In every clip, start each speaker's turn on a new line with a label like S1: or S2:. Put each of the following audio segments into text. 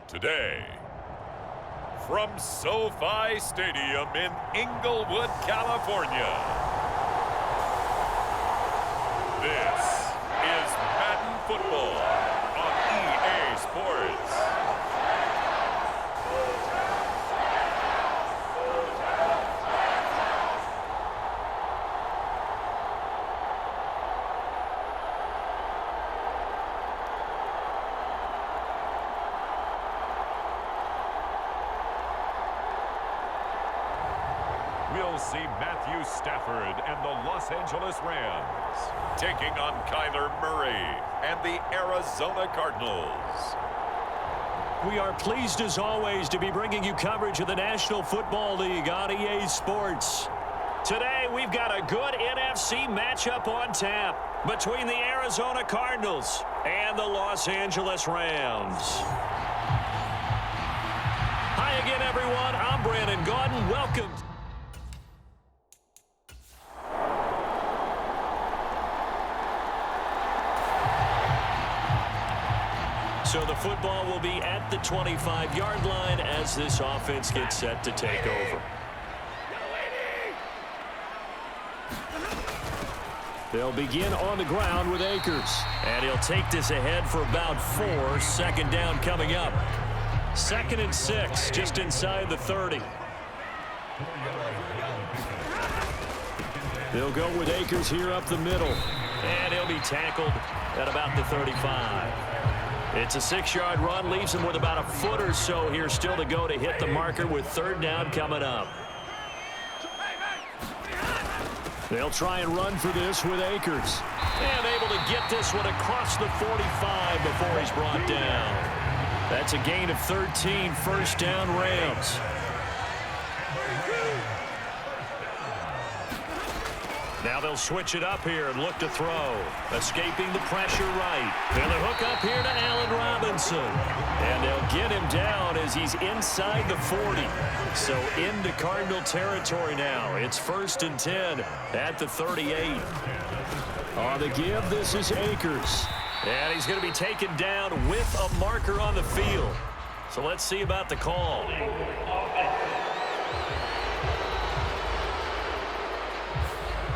S1: Today, from SoFi Stadium in Inglewood, California, this is Madden Football on EA Sports. We'll see Matthew Stafford and the Los Angeles Rams taking on Kyler Murray and the Arizona Cardinals.
S2: We are pleased as always to be bringing you coverage of the National Football League on EA Sports. Today we've got a good NFC matchup on tap between the Arizona Cardinals and the Los Angeles Rams. Hi again, everyone. I'm Brandon Gaudin. Welcome. So the football will be at the 25-yard line as this offense gets set to take over. They'll begin on the ground with Akers. And he'll take this ahead for about 4. Second down coming up. 2nd and 6, just inside the 30. They'll go with Akers here up the middle. And he'll be tackled at about the 35. It's a 6-yard run, leaves him with about a foot or so here still to go to hit the marker with 3rd down coming up. They'll try and run for this with Akers. And able to get this one across the 45 before he's brought down. That's a gain of 13, 1st down Rams. Now they'll switch it up here and look to throw. Escaping the pressure right. And the hook up here to Allen Robinson. And they'll get him down as he's inside the 40. So into Cardinal territory now. It's 1st and 10 at the 38. On the give, this is Akers. And he's going to be taken down with a marker on the field. So let's see about the call.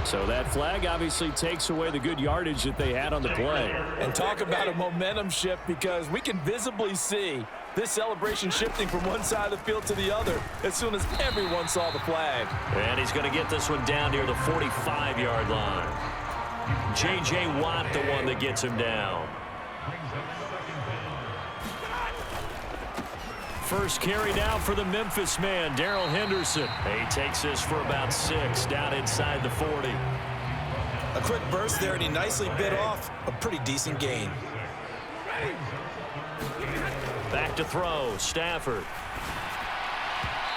S2: So that flag obviously takes away the good yardage that they had on the play.
S3: And talk about a momentum shift, because we can visibly see this celebration shifting from one side of the field to the other as soon as everyone saw the flag.
S2: And he's going to get this one down near the 45-yard line. J.J. Watt, the one that gets him down. First carry now for the Memphis man, Darrell Henderson. He takes this for about 6 down inside the 40.
S3: A quick burst there, and he nicely bit off a pretty decent gain.
S2: Back to throw, Stafford.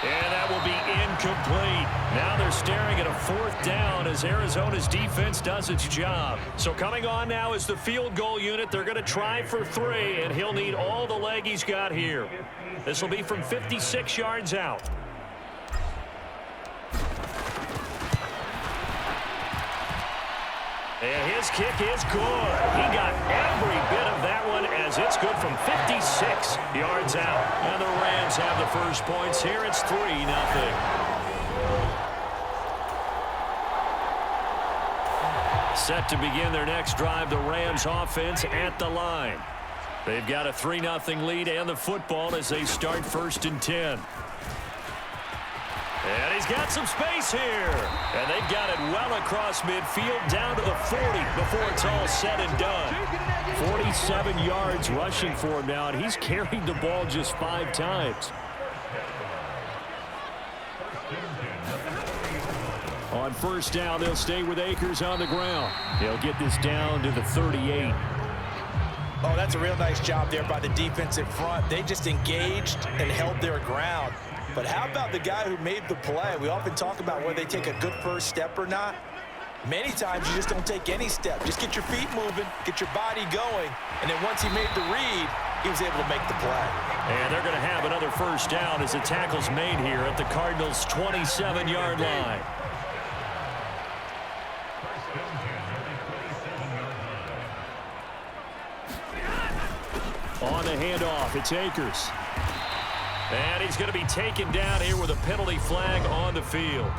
S2: And that will be incomplete. Now they're staring at a 4th down as Arizona's defense does its job. So coming on now is the field goal unit. They're going to try for 3, and he'll need all the leg he's got here. This will be from 56 yards out. And his kick is good. He got every bit of that one as it's good from 56 yards out. And the Rams have the first points here. It's 3-0. Set to begin their next drive, the Rams offense at the line. They've got a 3-0 lead and the football as they start 1st and 10. And he's got some space here. And they've got it well across midfield down to the 40 before it's all said and done. 47 yards rushing for him now, and he's carried the ball just 5 times. On On first down, they'll stay with Akers on the ground. They'll get this down to the 38.
S3: Oh, that's a real nice job there by the defensive front. They just engaged and held their ground. But how about the guy who made the play? We often talk about whether they take a good first step or not. Many times you just don't take any step. Just get your feet moving, get your body going, and then once he made the read, he was able to make the play.
S2: And they're going to have another first down as the tackle's made here at the Cardinals' 27-yard line. On the handoff, it's Akers. And he's going to be taken down here with a penalty flag on the field.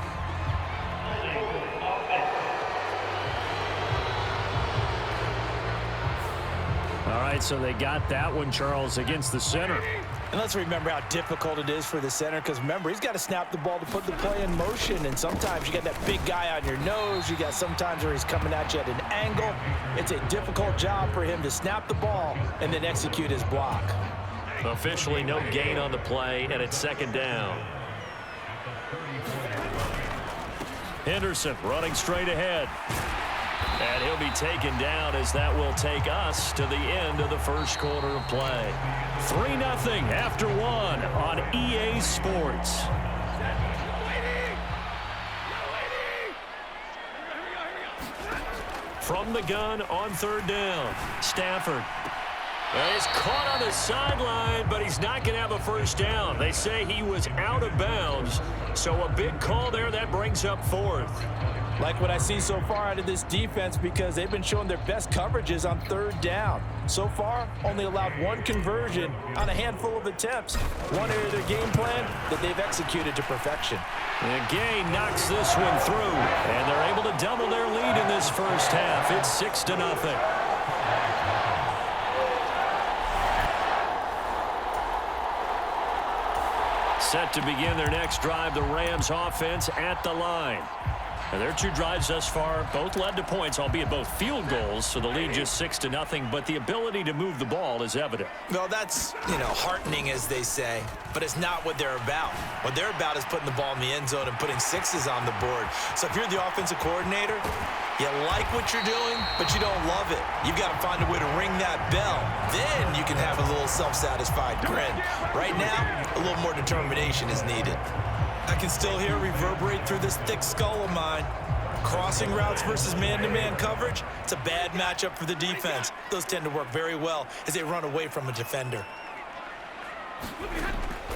S2: All right, so they got that one, Charles, against the center.
S3: And let's remember how difficult it is for the center, because remember, he's got to snap the ball to put the play in motion, and sometimes you got that big guy on your nose. You got sometimes where he's coming at you at an angle. It's a difficult job for him to snap the ball and then execute his block.
S2: Officially no gain on the play, and it's second down. Henderson running straight ahead. And he'll be taken down as that will take us to the end of the first quarter of play. 3-0 after 1 on EA Sports. From the gun on third down, Stafford. He's caught on the sideline, but he's not going to have a first down. They say he was out of bounds, so a big call there that brings up fourth.
S3: Like what I see so far out of this defense, because they've been showing their best coverages on third down. So far, only allowed one conversion on a handful of attempts. One area of their game plan that they've executed to perfection.
S2: And Gay knocks this one through, and they're able to double their lead in this first half. It's 6-0. Set to begin their next drive, the Rams offense at the line. And their two drives thus far both led to points, albeit both field goals, so the lead just 6-0, but the ability to move the ball is evident.
S3: Well, that's, heartening, as they say, but it's not what they're about. What they're about is putting the ball in the end zone and putting sixes on the board. So if you're the offensive coordinator, you like what you're doing, but you don't love it. You've got to find a way to ring that bell. Then you can have a little self-satisfied grin. Right now, a little more determination is needed. I can still hear it reverberate through this thick skull of mine. Crossing routes versus man-to-man coverage, it's a bad matchup for the defense. Those tend to work very well as they run away from a defender.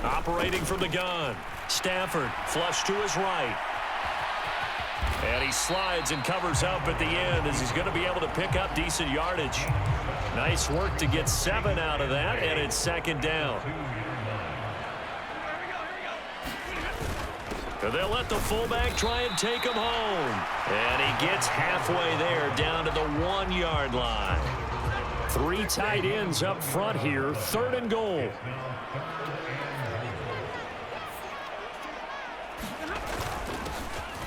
S2: Operating from the gun, Stafford flush to his right. And he slides and covers up at the end as he's going to be able to pick up decent yardage. Nice work to get 7 out of that, and it's second down. They'll let the fullback try and take him home. And he gets halfway there down to the 1-yard line. 3 tight ends up front here, 3rd and goal.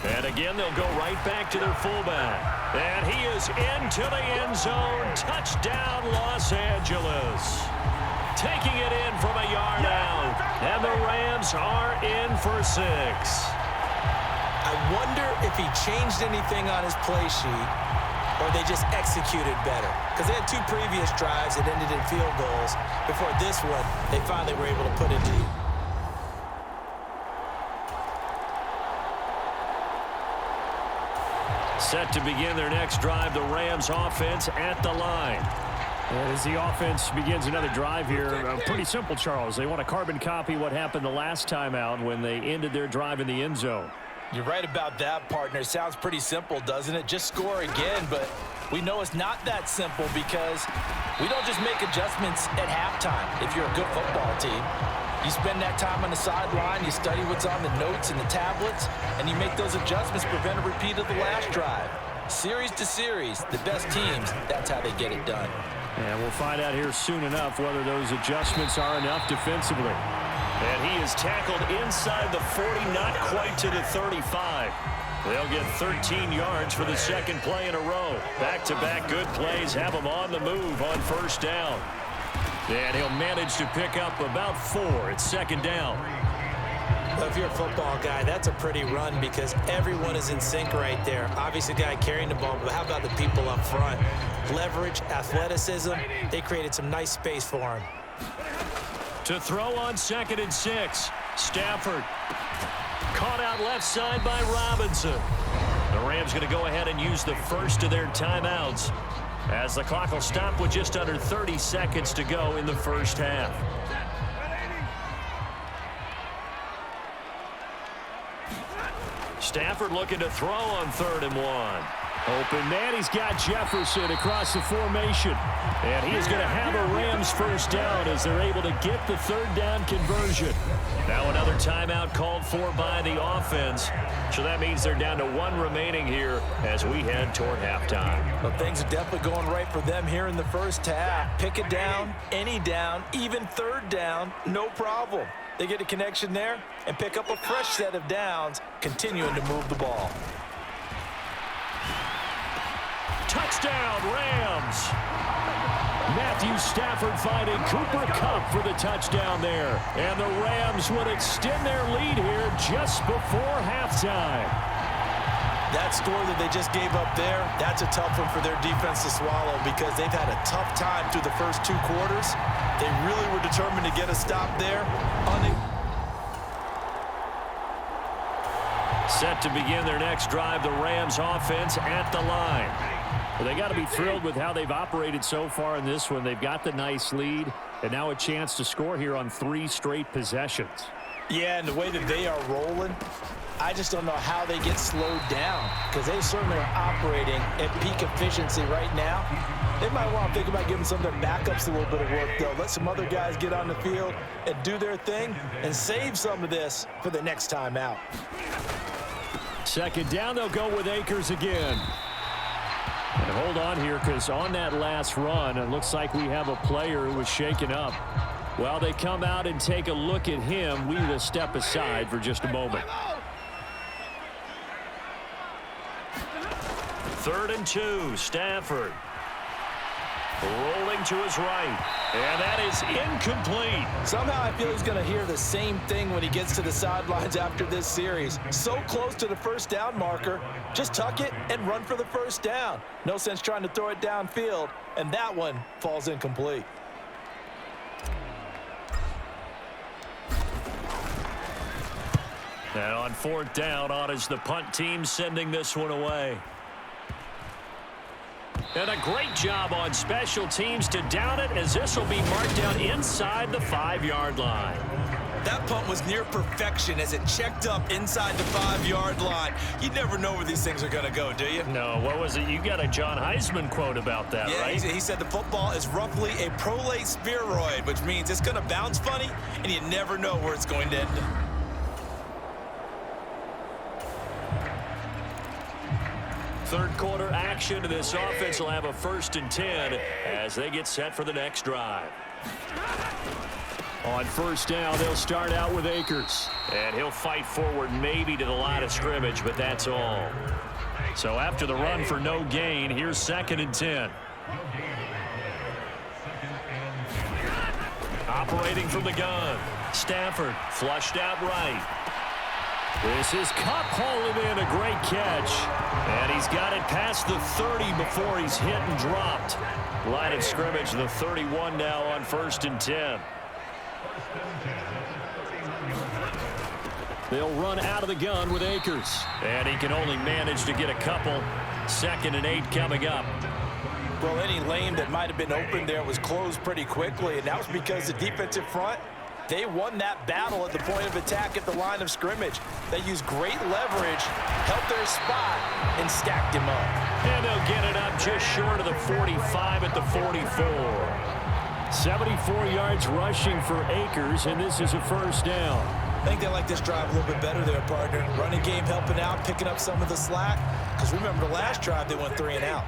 S2: And again, they'll go right back to their fullback. And he is into the end zone. Touchdown, Los Angeles. Taking it in from a yard out. And the Rams are in for 6.
S3: I wonder if he changed anything on his play sheet or they just executed better. Because they had 2 previous drives that ended in field goals. Before this one, they finally were able to put it to.
S2: Set to begin their next drive, the Rams offense at the line. And as the offense begins another drive here, pretty simple, Charles. They want to carbon copy what happened the last time out when they ended their drive in the end zone.
S3: You're right about that, partner. Sounds pretty simple, doesn't it? Just score again, but we know it's not that simple because we don't just make adjustments at halftime if you're a good football team. You spend that time on the sideline, you study what's on the notes and the tablets, and you make those adjustments to prevent a repeat of the last drive. Series to series, the best teams, that's how they get it done.
S2: And we'll find out here soon enough whether those adjustments are enough defensively. And he is tackled inside the 40, not quite to the 35. They'll get 13 yards for the second play in a row. Back-to-back good plays have him on the move on first down. And he'll manage to pick up about 4 at second down.
S3: Well, if you're a football guy, that's a pretty run because everyone is in sync right there. Obviously, the guy carrying the ball, but how about the people up front? Leverage, athleticism, they created some nice space for him.
S2: To throw on 2nd and 6. Stafford. Caught out left side by Robinson. The Rams going to go ahead and use the first of their timeouts as the clock will stop with just under 30 seconds to go in the first half. Stafford looking to throw on 3rd and 1. Open man, he's got Jefferson across the formation. And he is going to have a Rams first down as they're able to get the 3rd down conversion. Now another timeout called for by the offense. So that means they're down to 1 remaining here as we head toward halftime.
S3: Well, things are definitely going right for them here in the first half. Pick it down, any down, even 3rd down, no problem. They get a connection there and pick up a fresh set of downs, continuing to move the ball.
S2: Touchdown, Rams. Matthew Stafford finding Cooper Kupp for the touchdown there. And the Rams would extend their lead here just before halftime.
S3: That score that they just gave up there, that's a tough one for their defense to swallow because they've had a tough time through the first 2 quarters. They really were determined to get a stop there.
S2: Set to begin their next drive, the Rams offense at the line. Well, they got to be thrilled with how they've operated so far in this one. They've got the nice lead, and now a chance to score here on 3 straight possessions.
S3: Yeah, and the way that they are rolling, I just don't know how they get slowed down because they certainly are operating at peak efficiency right now. They might want to think about giving some of their backups a little bit of work, though. Let some other guys get on the field and do their thing and save some of this for the next time out.
S2: 2nd down, they'll go with Akers again. And hold on here because on that last run, it looks like we have a player who was shaken up. While they come out and take a look at him, we will step aside for just a moment. 3rd and 2, Stafford. Rolling to his right. And that is incomplete.
S3: Somehow I feel he's going to hear the same thing when he gets to the sidelines after this series. So close to the first down marker. Just tuck it and run for the first down. No sense trying to throw it downfield. And that one falls incomplete.
S2: And on 4th down, on is the punt team sending this one away. And a great job on special teams to down it as this will be marked down inside the 5-yard line.
S3: That punt was near perfection as it checked up inside the 5-yard line. You never know where these things are going to go, do you?
S2: No, what was it? You got a John Heisman quote about that, right?
S3: He said the football is roughly a prolate spheroid, which means it's going to bounce funny, and you never know where it's going to end up.
S2: Third quarter action to this offense will have a 1st and 10 as they get set for the next drive. On 1st down, they'll start out with Akers. And he'll fight forward maybe to the line of scrimmage, but that's all. So after the run for no gain, here's 2nd and 10. Operating from the gun. Stafford flushed out right. This is Kupp hauling in a great catch. And he's got it past the 30 before he's hit and dropped. Line of scrimmage, the 31 now on 1st and 10. They'll run out of the gun with Akers. And he can only manage to get a couple. 2nd and 8 coming up.
S3: Well, any lane that might have been open there was closed pretty quickly, and that was because the defensive front, they won that battle at the point of attack at the line of scrimmage. They used great leverage, held their spot, and stacked him up.
S2: And they'll get it up just short of the 45 at the 44. 74 yards rushing for Akers, and this is a 1st down.
S3: I think they like this drive a little bit better there, partner. Running game helping out, picking up some of the slack. Because remember, the last drive, they went 3 and out.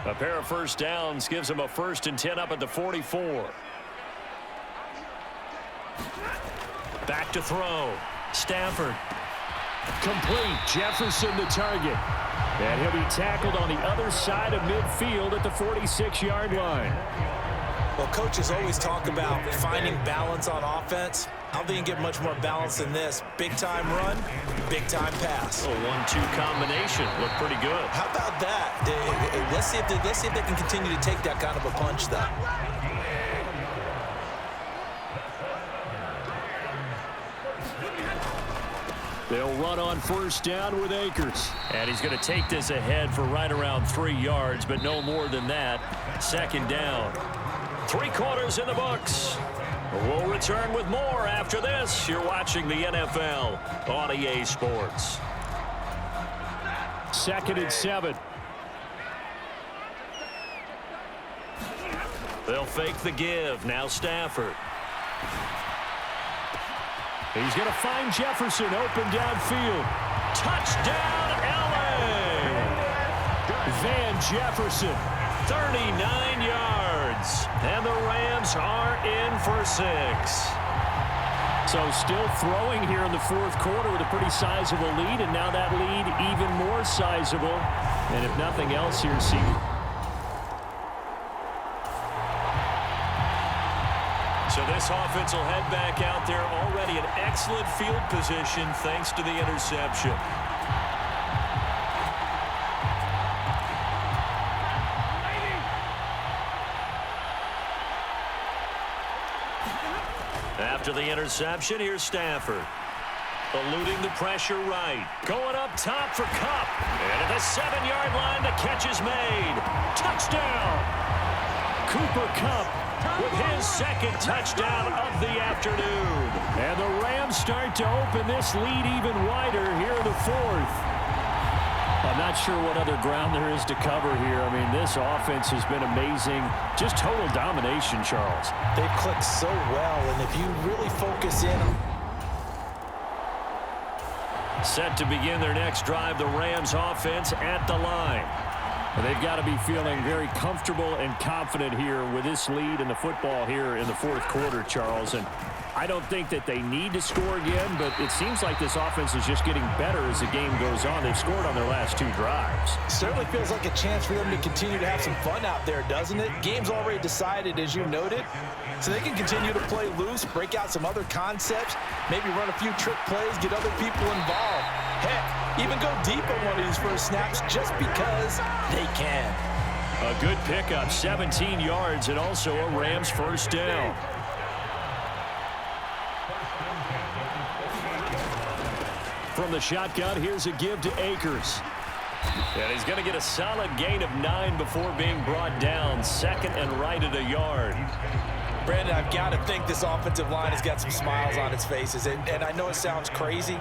S2: A pair of 1st downs gives them a 1st and 10 up at the 44. Back to throw. Stafford. Complete. Jefferson the target. And he'll be tackled on the other side of midfield at the 46-yard line.
S3: Well, coaches always talk about finding balance on offense. I don't think you can get much more balance than this. Big-time run, big-time pass.
S2: A 1-2 combination. Looked pretty good.
S3: How about that? Let's see if they can continue to take that kind of a punch, though.
S2: They'll run on first down with Akers. And he's going to take this ahead for right around 3 yards, but no more than that. Second down. 3 quarters in the books. We'll return with more after this. You're watching the NFL on EA Sports. 2nd and 7. They'll fake the give. Now Stafford. He's going to find Jefferson open downfield. Touchdown, LA! Van Jefferson, 39 yards. And the Rams are in for 6. So still throwing here in the 4th quarter with a pretty sizable lead. And now that lead even more sizable. And if nothing else here, see. So this offense will head back out there, already in excellent field position thanks to the interception. After the interception, here's Stafford. Eluding the pressure right. Going up top for Kupp. And at the 7-yard line, the catch is made. Touchdown! Cooper Kupp with his 2nd touchdown of the afternoon. And the Rams start to open this lead even wider here in the 4th. I'm not sure what other ground there is to cover here. I mean, this offense has been amazing. Just total domination, Charles.
S3: They've clicked so well, and if you really focus in.
S2: Set to begin their next drive, the Rams offense at the line. They've got to be feeling very comfortable and confident here with this lead in the football here in the 4th quarter, Charles. And I don't think that they need to score again, but it seems like this offense is just getting better as the game goes on. They've scored on their last 2 drives.
S3: Certainly feels like a chance for them to continue to have some fun out there, doesn't it? Game's already decided, as you noted, so they can continue to play loose, break out some other concepts, maybe run a few trick plays, get other people involved. Heck, even go deep on one of these first snaps just because they can.
S2: A good pickup, 17 yards, and also a Rams first down. From the shotgun, here's a give to Akers. And he's going to get a solid gain of 9 before being brought down. 2nd and right at a yard.
S3: Brandon, I've got to think this offensive line has got some smiles on its faces. And I know it sounds crazy,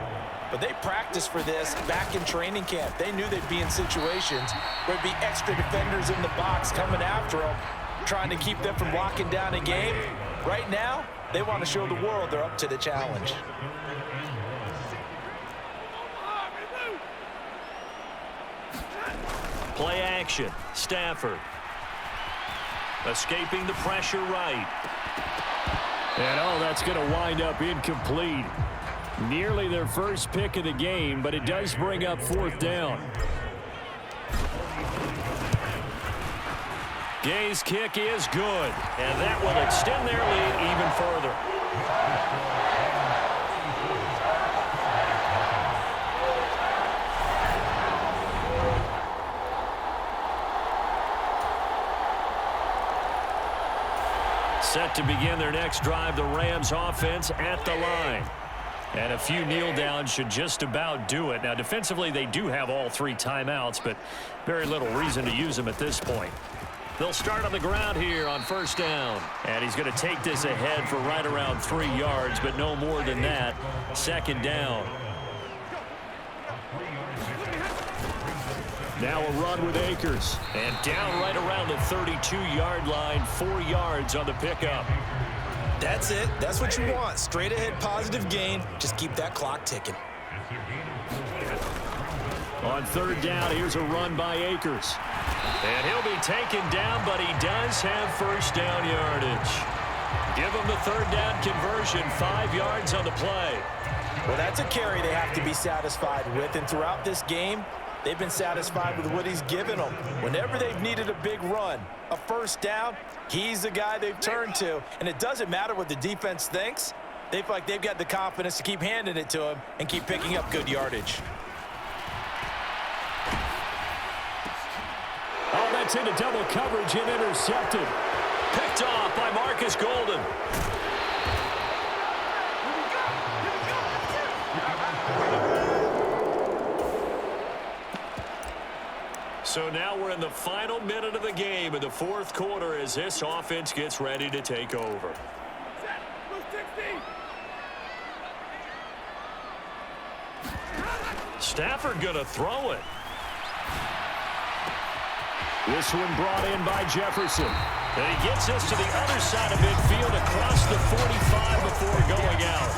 S3: but they practiced for this back in training camp. They knew they'd be in situations where there'd be extra defenders in the box coming after them, trying to keep them from locking down a game. Right now, they want to show the world they're up to the challenge.
S2: Play action. Stafford. Escaping the pressure right. And that's going to wind up incomplete. Nearly their first pick of the game, but it does bring up 4th down. Gay's kick is good, and that will extend their lead even further. Set to begin their next drive, the Rams offense at the line. And a few kneel downs should just about do it. Now, defensively, they do have all 3 timeouts, but very little reason to use them at this point. They'll start on the ground here on first down. And he's going to take this ahead for right around 3 yards, but no more than that. 2nd down. Now a run with Akers. And down right around the 32-yard line, 4 yards on the pickup.
S3: That's it. That's what you want. Straight ahead positive gain. Just keep that clock ticking.
S2: On 3rd down, here's a run by Akers. And he'll be taken down, but he does have first down yardage. Give him the 3rd down conversion, 5 yards on the play.
S3: Well, that's a carry they have to be satisfied with. And throughout this game, They've been satisfied with what he's given them. Whenever they've needed a big run, a first down, he's the guy they've turned to. And it doesn't matter what the defense thinks. They feel like they've got the confidence to keep handing it to him and keep picking up good yardage.
S2: Oh, that's into double coverage and intercepted. Picked off by Marcus Golden. So now we're in the final minute of the game in the fourth quarter as this offense gets ready to take over. Stafford going to throw it. This one brought in by Jefferson. And he gets this to the other side of midfield across the 45 before going out.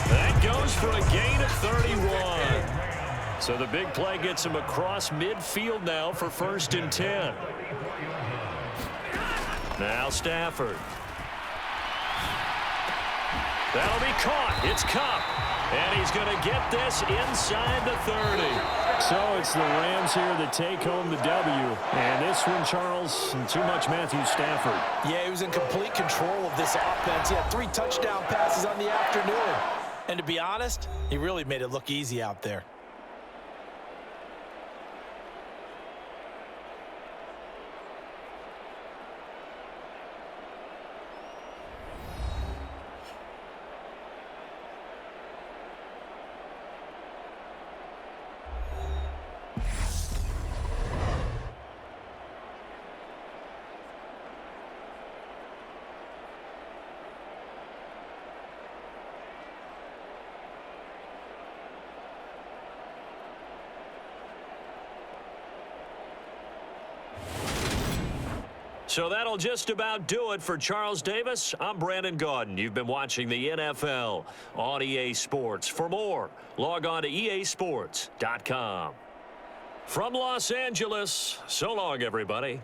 S2: That goes for a gain of 31. So the big play gets him across midfield now for 1st and 10. Now Stafford. That'll be caught. It's Cup. And he's going to get this inside the 30. So it's the Rams here that take home the W. And this one, Charles, too much Matthew Stafford.
S3: Yeah, he was in complete control of this offense. He had 3 touchdown passes on the afternoon. And to be honest, he really made it look easy out there.
S2: So that'll just about do it for Charles Davis. I'm Brandon Gaudin. You've been watching the NFL on EA Sports. For more, log on to easports.com. From Los Angeles, so long, everybody.